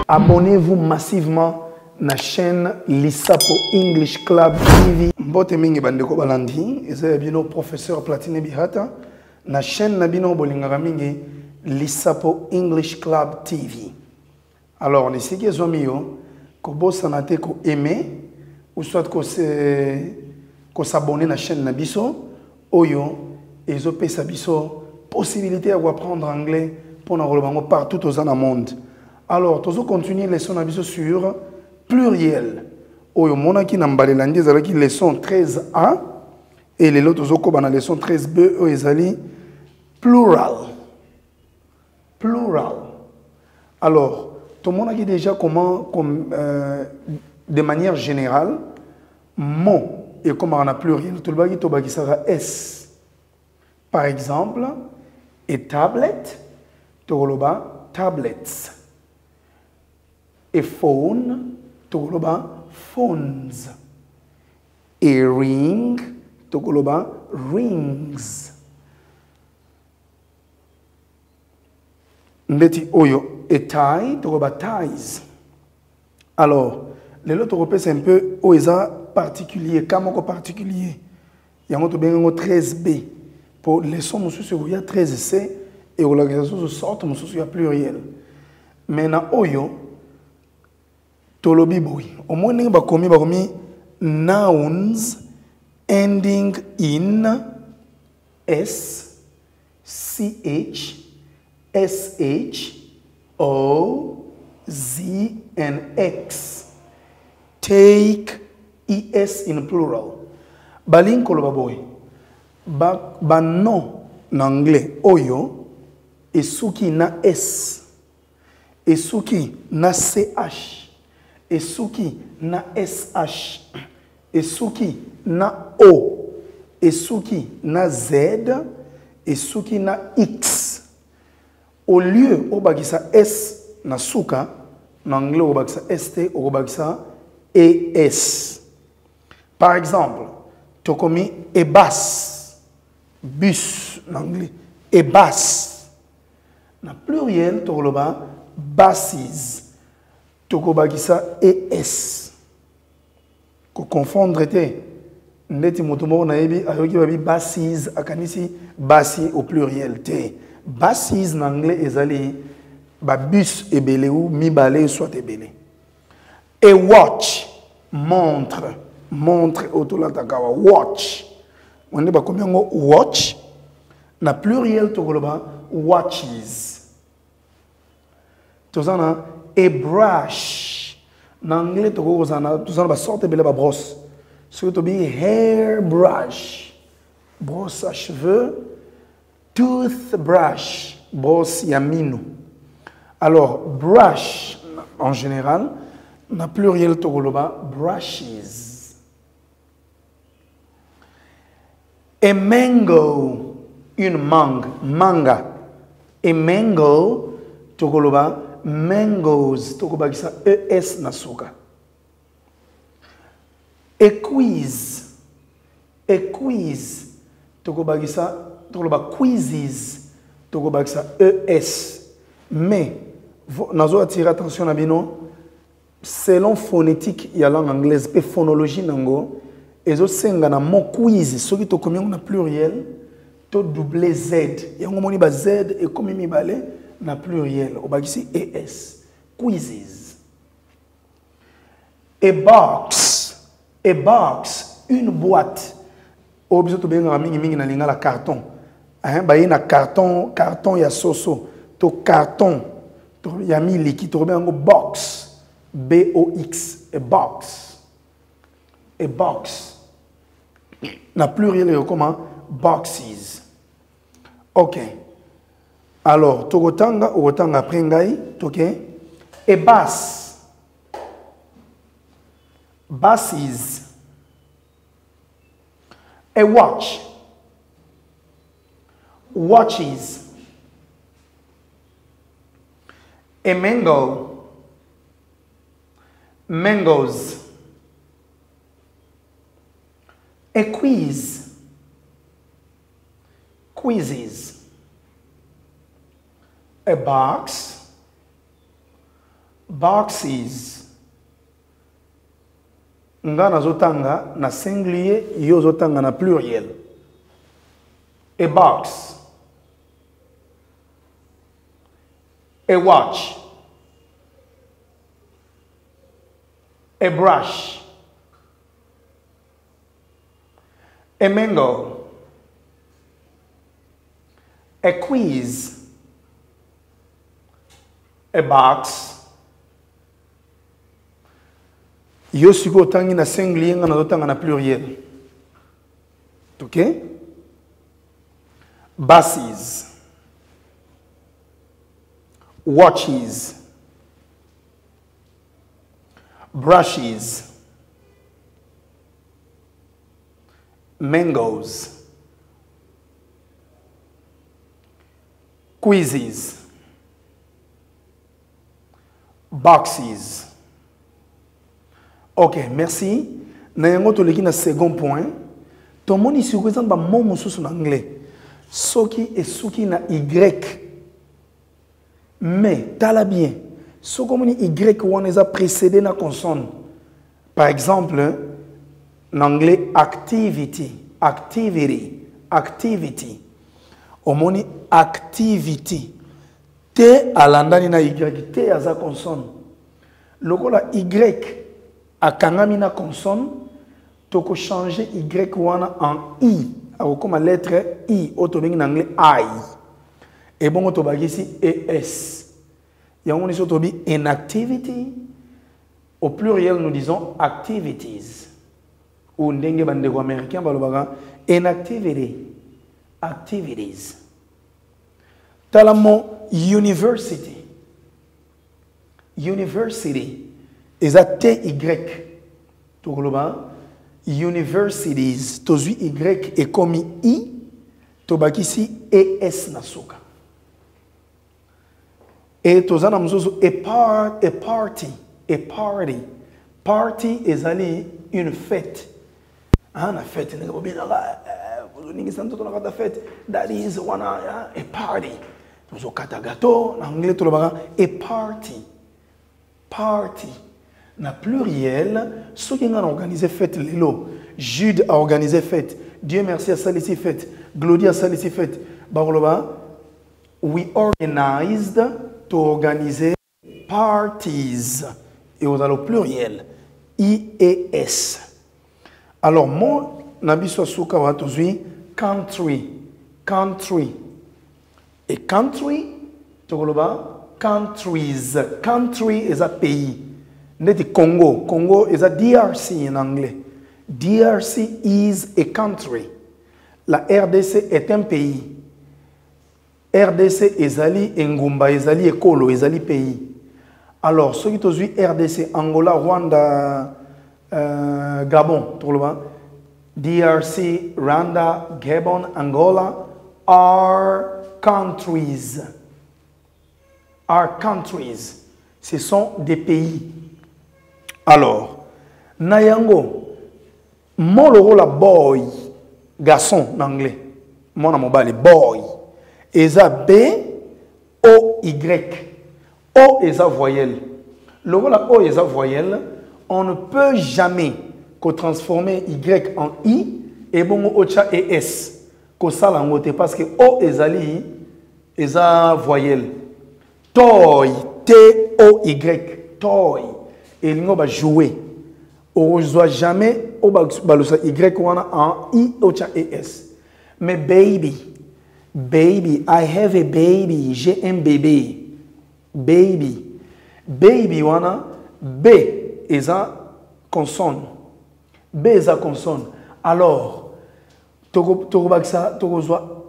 Abonnez-vous massivement à la chaîne Lissapo English Club TV. Mbote mingi bandeko balandi, eza bino professeur Platine Bihata. Na chaîne na bino bolingaka mingi Lissapo English Club TV. Alors, on ici que zomio, ko bossana te ko aimer ou soit ko s'abonner à la chaîne na biso, oyo ezo pesa biso possibilité à apprendre anglais pour na rolobango partout au monde. Alors, nous continuons la leçon sur pluriel. Oyo monaki na mbalelandi ezalaki leçon 13A et les autres zokoba na leçon 13B oyo ezali plural. Plural. Alors, tout le monde a déjà comment de manière générale mot et comment on a pluriel tout le monde sera S. Par exemple, et tablette, toloba tablets. Et phone, tokoloba phones. Et ring, tokoloba rings. Ndeti oyo, et tie, tokoloba ties. Alors, les autres européens c'est un peu oisa particulier, kamoko particulier. Il y a un autre 13B. Pour les sons, il y a 13C et l'organisation sorte, il y a pluriel. Maintenant, oyo, tolobi boy. Au moins, nous avons nouns ending in S, CH, SH, O, Z, and X. Take ES in plural. Balin koloba boy. Ba non en anglais oyo esuki na S. Esuki na CH. Esuki na SH, esuki na O, esuki na Z, esuki na X. Au lieu au bagisa S na suka, en anglais au bagisa ST, au bagisa ES. Par exemple, tokomi ebas, bus en anglais, ebas. Na pluriel tokoloba buses. Toko bagisa ES. Ko confondre te. Neti motomo na yebi ayoki babi buses akanisi basi au pluriel te. Buses en anglais ezali ba bus ebele ou mibale soit ebele. Et watch, montre, montre autolatakawa watch. On est ba combien ngo watch na pluriel tokoloba watches. Tozana et brush. En anglais, tu as sorte de la brosse. Surtout hair brush. Brosse à cheveux. Toothbrush. Brosse yamino. Alors, brush, en général, na pluriel togoloba, brushes. Et mango, une mangue, manga. Et mango, togoloba, mangoes, tokobagisa ES nasuka. Et quiz, tokobagisa, tokoloba quizzes, tokobagisa ES. Mais, nazo attirer attention à bino, selon phonétique, il y a langue anglaise, et phonologie nango, ezo senga na mo quiz, ce qui tokomi na pluriel, to double Z. Yango moni ba Z et comme mi balé, na pluriel, au bagisi ES, quizzes. A box, une boîte. Au besoin de bien mingi na linga la carton. Hein, ba na carton ya soso, to carton, to ya mi liquide, to bien box, BOX, a box. A box. Na pluriel comment boxes. OK. Alors, tokotanga après ngai, ok? Et bass. Basses. A watch. Watches. A mango. Mangoes. A quiz. Quizzes. A box. Boxes. Nga nazotanga na singulier, yo zotanga na pluriel. A box. A watch. A brush. A mango. A quiz. A box. Yo siko tangi na singulier nga nazotanga na pluriel. Ok? Buses. Watches. Brushes. Mangoes. Quizzes. Boxes. Ok, merci. Na yango to leki na second point. To moni si ko ba mot mususu na anglais. Soki et soki na y. Mais tala bien. So comme y on les a précédé na consonne. Par exemple, en anglais activity, activity, activity. Omoni activity. T à l'andani na y, T à sa consonne. Lokola y a kangami na consonne, toko changer y wana en i. Alors comme la lettre i, automobile en anglais I. Et bon autobagi ici es. Il y a un autobi inactivity. Au pluriel nous disons activities. Ou ndenge bandego américain balobaga inactivity, activities. Talamo university. University is a ty. Togoloba universities tozui y et comme i tobakisi es nasuka. Et tozana mzozo a party. Party is une fête. Ah, la fête, that is one a party. Nous avons un gâteau, en anglais, a party. Party. Na pluriel, ceux qui ont organisé fête, Jude a organisé fête. Dieu merci à Salissi fête. Glody a Salissi fête. We organized to organiser parties. Et on a le pluriel. IES. Alors, mon nabi sosuka wa tozui country. Country. Et country, tokoloba countries. Country is a pays. Neti Congo. Congo is a DRC en anglais. DRC is a country. La RDC est un pays. RDC ezali engumba ezali ekolo ezali pays. Alors ceux qui tozui RDC Angola, Rwanda, Gabon, DRC, Rwanda, Gabon, Angola are countries. Are countries. Ce sont des pays. Alors, Nayango, mon la boy, garçon en anglais. Mon amobali, boy. Eza B, O, Y. O est la voyelle. Le la O est la voyelle. On ne peut jamais transformer Y en I et bon ocha et S. Parce que O est la voyelle. Toy, T-O-Y. Toy. Et il va jouer. On ne doit jamais Y en I, ocha et S. Mais baby. Baby, I have a baby. J'ai un bébé. Baby. Baby, wana. B est la consonne. B est la consonne. Alors, Y,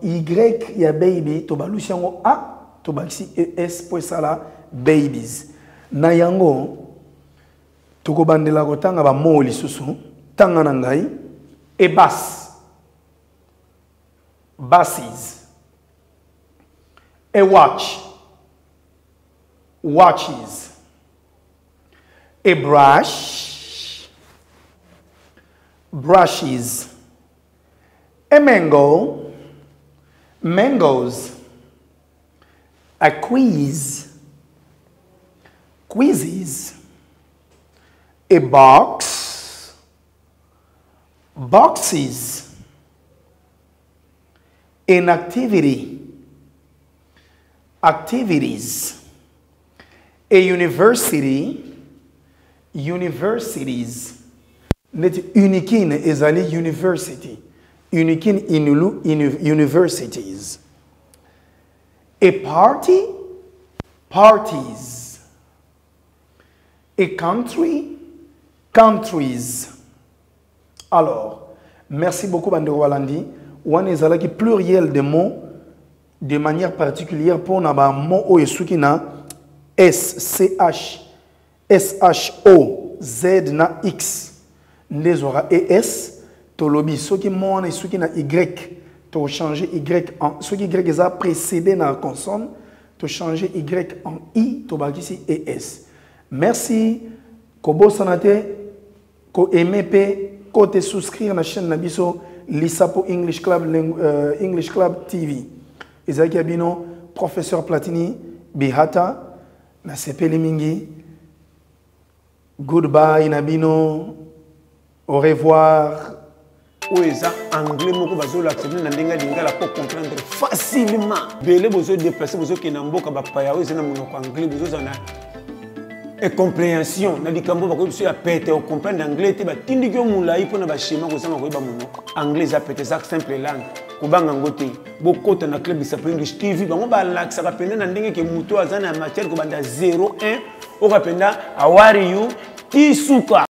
il y a baby. Tobalusiango A. Tobaxi ES pour ça là. Babies. Nayango. Tokobandela kotanga ba moli susu. Tanga nangai. E bass. Basses. A watch. Watches. A brush. Brushes. A mango, mangoes. A quiz, quizzes. A box, boxes. An activity, activities. A university, universities. Net unikin ezali university. Unikin inulu universities. A party, parties. A country, countries. Alors, merci beaucoup Bandero Walandi. On est là qui pluriel de mots de manière particulière pour n'aba mot o esuki na S C H S H O Z na X ndezora ES tolobi soki mo na esuki na Y to changer Y en soki Y eza précédé na consonne to changer Y en I to bakisi ES. Merci kobo sanate ko aimer ko te souscrire na chaîne na biso Lisapo English Club TV. Ezaki abino professeur Platini Bihata na sepeli mingi. Goodbye nabino. Au revoir. Oeza anglais moko bazo l'accepter na ndenga lingala pour comprendre facilement. Belé bozo déplacer bozo kena mboka ba paya oeza na monoko anglais bozo na et compréhension na likambo ba ko biso ya pete o comprendre anglais te ba tindi ko mulai pona ba schéma ko sama ko ba monoko anglais za pete ça simple langue ko banga ngote bokota na club Lisapo English TV bango ba laksa ka penda na ndenge ke muto azana matière ko banda 01 o ka penda awari you kisuka